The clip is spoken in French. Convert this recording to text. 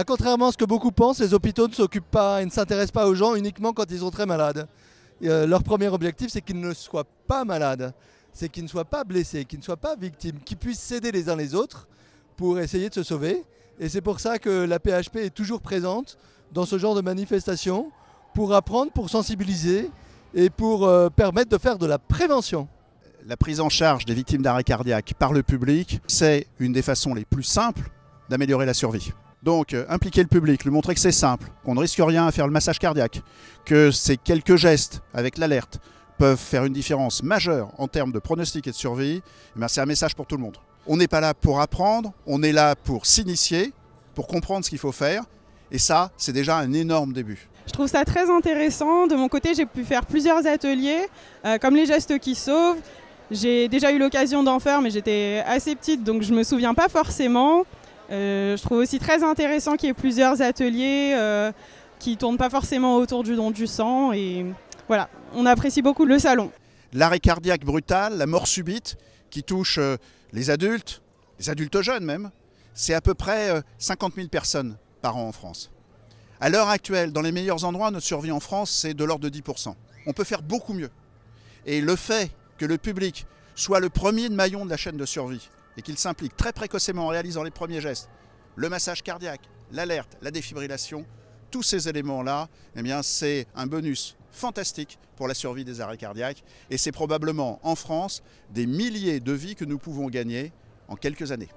Contrairement à ce que beaucoup pensent, les hôpitaux ne s'occupent pas et ne s'intéressent pas aux gens uniquement quand ils sont très malades. Leur premier objectif, c'est qu'ils ne soient pas malades, c'est qu'ils ne soient pas blessés, qu'ils ne soient pas victimes, qu'ils puissent s'aider les uns les autres pour essayer de se sauver. Et c'est pour ça que la PHP est toujours présente dans ce genre de manifestations, pour apprendre, pour sensibiliser et pour permettre de faire de la prévention. La prise en charge des victimes d'arrêt cardiaque par le public, c'est une des façons les plus simples d'améliorer la survie. Donc impliquer le public, lui montrer que c'est simple, qu'on ne risque rien à faire le massage cardiaque, que ces quelques gestes avec l'alerte peuvent faire une différence majeure en termes de pronostic et de survie, c'est un message pour tout le monde. On n'est pas là pour apprendre, on est là pour s'initier, pour comprendre ce qu'il faut faire, et ça, c'est déjà un énorme début. Je trouve ça très intéressant. De mon côté, j'ai pu faire plusieurs ateliers, comme les gestes qui sauvent. J'ai déjà eu l'occasion d'en faire, mais j'étais assez petite, donc je ne me souviens pas forcément. Je trouve aussi très intéressant qu'il y ait plusieurs ateliers qui ne tournent pas forcément autour du don du sang. Et voilà, on apprécie beaucoup le salon. L'arrêt cardiaque brutal, la mort subite, qui touche les adultes jeunes même, c'est à peu près 50 000 personnes par an en France. À l'heure actuelle, dans les meilleurs endroits, notre survie en France, c'est de l'ordre de 10%. On peut faire beaucoup mieux. Et le fait que le public soit le premier maillon de la chaîne de survie et qu'il s'implique très précocement en réalisant les premiers gestes, le massage cardiaque, l'alerte, la défibrillation, tous ces éléments-là, c'est un bonus fantastique pour la survie des arrêts cardiaques. Et c'est probablement en France des milliers de vies que nous pouvons gagner en quelques années.